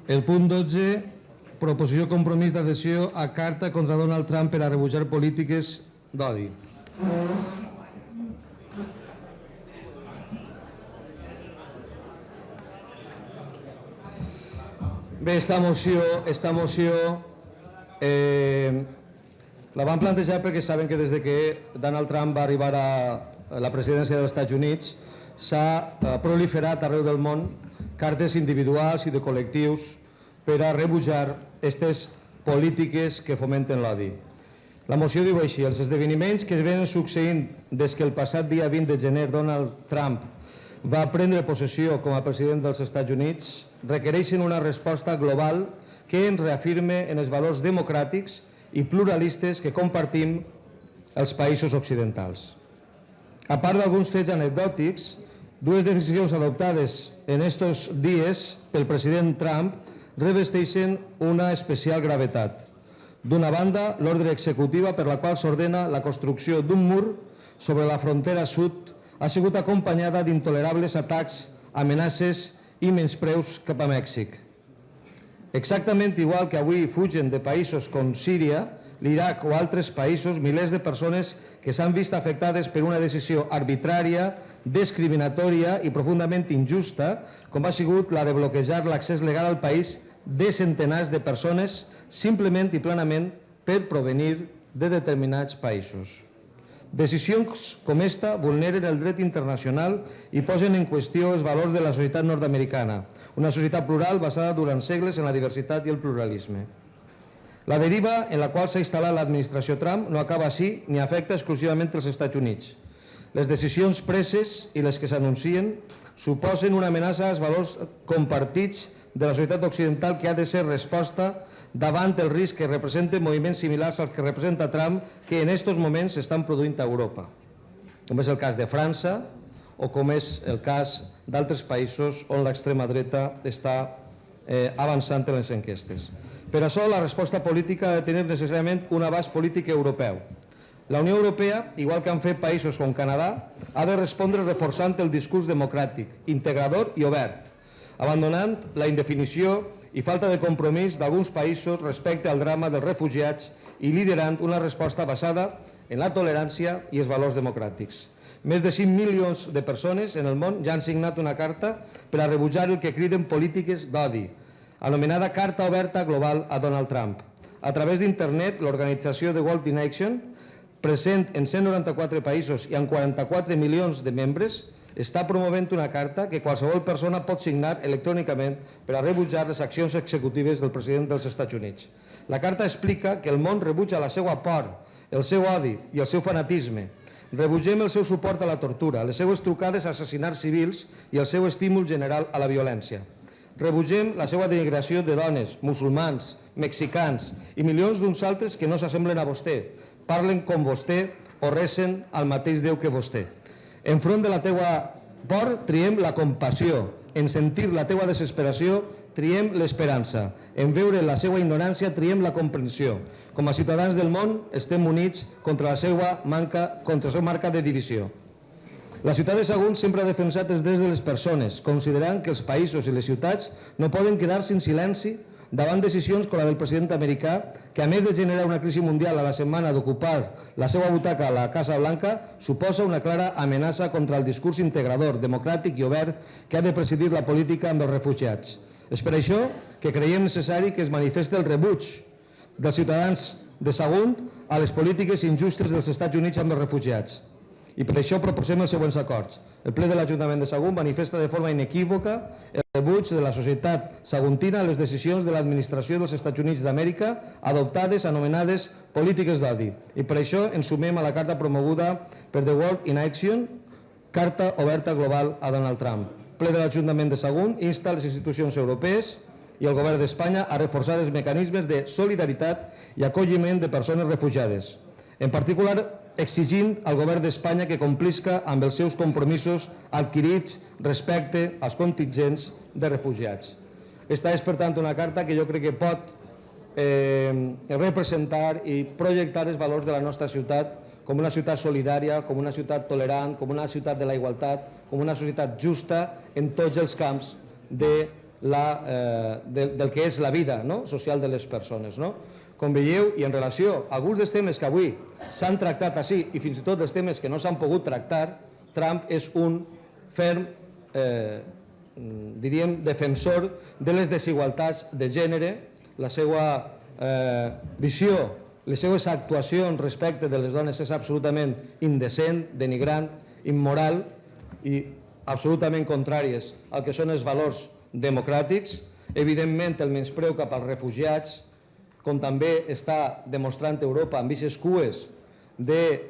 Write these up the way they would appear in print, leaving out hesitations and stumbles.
El punt 12, proposició compromís d'adhesió a carta contra Donald Trump per a rebutjar polítiques d'odi. Bé, esta moció la van plantejar perquè saben que des que Donald Trump va arribar a la presidència dels Estats Units s'ha proliferat arreu del món cartes individuals i de col·lectius per a rebutjar aquestes polítiques que fomenten l'odi. La moció diu així: els esdeveniments que es venen succeint des que el passat dia 20 de gener Donald Trump va prendre possessió com a president dels Estats Units requereixen una resposta global que ens reafirme en els valors democràtics i pluralistes que compartim els països occidentals. A part d'alguns fets anecdòtics, dues decisions adoptades en estos dies pel president Trump revesteixen una especial gravetat. D'una banda, l'ordre executiva per la qual s'ordena la construcció d'un mur sobre la frontera sud ha sigut acompanyada d'intolerables atacs, amenaces i menyspreus cap a Mèxic. Exactament igual que avui fugen de països com Síria, l'Iraq o altres països milers de persones que s'han vist afectades per una decisió arbitrària, discriminatòria i profundament injusta, com ha sigut la de bloquejar l'accés legal al país de centenars de persones simplement i plenament per provenir de determinats països. Decisions com esta vulneren el dret internacional i posen en qüestió els valors de la societat nord-americana, una societat plural basada durant segles en la diversitat i el pluralisme. La deriva en la qual s'ha instal·lat l'administració Trump no acaba així ni afecta exclusivament els Estats Units. Les decisions preses i les que s'anuncien suposen una amenaça als valors compartits de la societat occidental que ha de ser resposta davant el risc que representen moviments similars als que representa Trump que en aquests moments s'estan produint a Europa, com és el cas de França o com és el cas d'altres països on l'extrema dreta està avançant en les enquestes. Per això, la resposta política ha de tenir necessàriament un abast polític europeu. La Unió Europea, igual que han fet països com Canadà, ha de respondre reforçant el discurs democràtic, integrador i obert, abandonant la indefinició i falta de compromís d'alguns països respecte al drama dels refugiats i liderant una resposta basada en la tolerància i els valors democràtics. Més de 5 milions de persones en el món ja han signat una carta per a rebutjar el que criden polítiques d'odi, anomenada Carta Oberta Global a Donald Trump. A través d'internet, l'organització The World in Action, present en 194 països i amb 44 milions de membres, està promovent una carta que qualsevol persona pot signar electrònicament per a rebutjar les accions executives del president dels Estats Units. La carta explica que el món rebutja la seva por, el seu odi i el seu fanatisme. Rebutgem el seu suport a la tortura, les seues trucades a assassinar civils i el seu estímul general a la violència. Rebutgem la seva denigració de dones, musulmans, mexicans i milions d'uns altres que no s'assemblen a vostè, parlen com vostè o recen al mateix Déu que vostè. Enfront de la teua por, triem la compassió. En sentir la teua desesperació, triem l'esperança. En veure la seva ignorància, triem la comprensió. Com a ciutadans del món, estem units contra la seva marca de divisió. La ciutat de Sagunt sempre ha defensat els drets de les persones, considerant que els països i les ciutats no poden quedar-se en silenci davant decisions com la del president americà, que a més de generar una crisi mundial a la setmana d'ocupar la seva butaca a la Casa Blanca, suposa una clara amenaça contra el discurs integrador, democràtic i obert que ha de presidir la política amb els refugiats. És per això que creiem necessari que es manifesti el rebuig dels ciutadans de Sagunt a les polítiques injustes dels Estats Units amb els refugiats. I per això proposem els següents acords. El ple de l'Ajuntament de Sagunt manifesta de forma inequívoca el rebuig de la societat saguntina a les decisions de l'administració dels Estats Units d'Amèrica adoptades anomenades polítiques d'odi. I per això ens sumem a la carta promoguda per The World in Action, Carta Oberta Global a Donald Trump. El ple de l'Ajuntament de Sagunt insta les institucions europees i el govern d'Espanya a reforçar els mecanismes de solidaritat i acolliment de persones refugiades. En particular, exigint al govern d'Espanya que complisca amb els seus compromisos adquirits respecte als contingents de refugiats. Esta és, per tant, una carta que jo crec que pot representar i projectar els valors de la nostra ciutat com una ciutat solidària, com una ciutat tolerant, com una ciutat de la igualtat, com una societat justa en tots els camps de del que és la vida social de les persones. Com veieu, i en relació a alguns dels temes que avui s'han tractat així i fins i tot dels temes que no s'han pogut tractar, Trump és un ferm, diríem, defensor de les desigualtats de gènere. La seva visió, les seves actuacions respecte de les dones és absolutament indecent, denigrant, immoral i absolutament contràries al que són els valors democràtics. Evidentment, el menyspreu cap als refugiats, com també està demostrant Europa amb aquestes cues de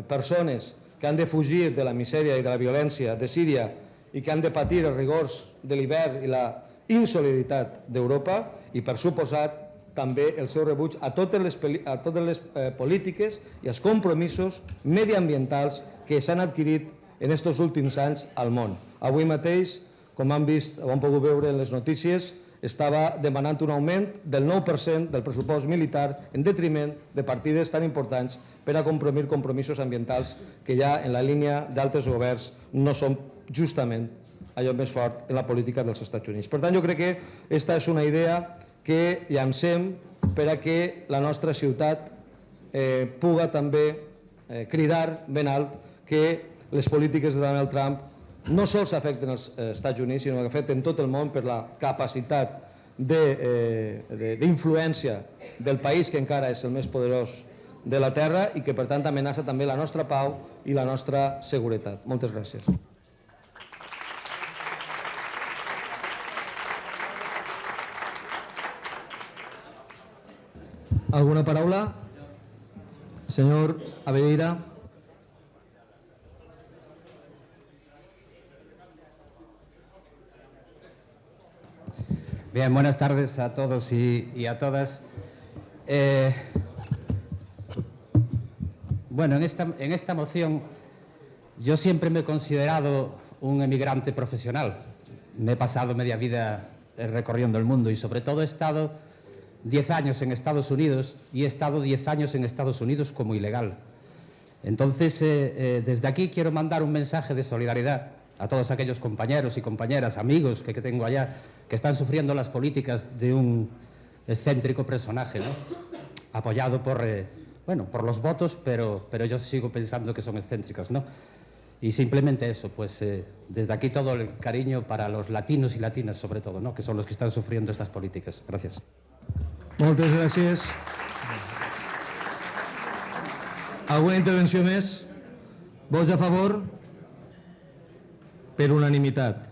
persones que han de fugir de la misèria i de la violència de Síria i que han de patir els rigors de l'hivern i la insolidaritat d'Europa, i per suposat també el seu rebuig a totes les polítiques i als compromisos mediambientals que s'han adquirit en aquests últims anys al món. Avui mateix, com han vist o han pogut veure en les notícies, estava demanant un augment del 9% del pressupost militar en detriment de partides tan importants per a complir compromisos ambientals que ja en la línia d'altres governs no són justament allò més fort en la política dels Estats Units. Per tant, jo crec que aquesta és una idea que llancem per a que la nostra ciutat puga també cridar ben alt que les polítiques de Donald Trump no sols afecten els Estats Units, sinó que afecten tot el món per la capacitat d'influència del país que encara és el més poderós de la Terra i que per tant amenaça també la nostra pau i la nostra seguretat. Moltes gràcies. ¿Alguna paraula? Señor Abelleira. Bien, buenas tardes a todos y a todas. Bueno, en esta moción yo siempre me he considerado un emigrante profesional. Me he pasado media vida recorriendo el mundo y sobre todo he estado 10 años en Estados Unidos y he estado 10 años en Estados Unidos como ilegal. Entonces, desde aquí quiero mandar un mensaje de solidaridad a todos aquellos compañeros y compañeras, amigos que tengo allá, que están sufriendo las políticas de un excéntrico personaje, ¿no? Apoyado por los votos, pero yo sigo pensando que son excéntricos, ¿no? Y simplemente eso, pues desde aquí todo el cariño para los latinos y latinas, sobre todo, ¿no? Que son los que están sufriendo estas políticas. Gracias. Moltes gràcies. Alguna intervenció més? Vots a favor? Per unanimitat.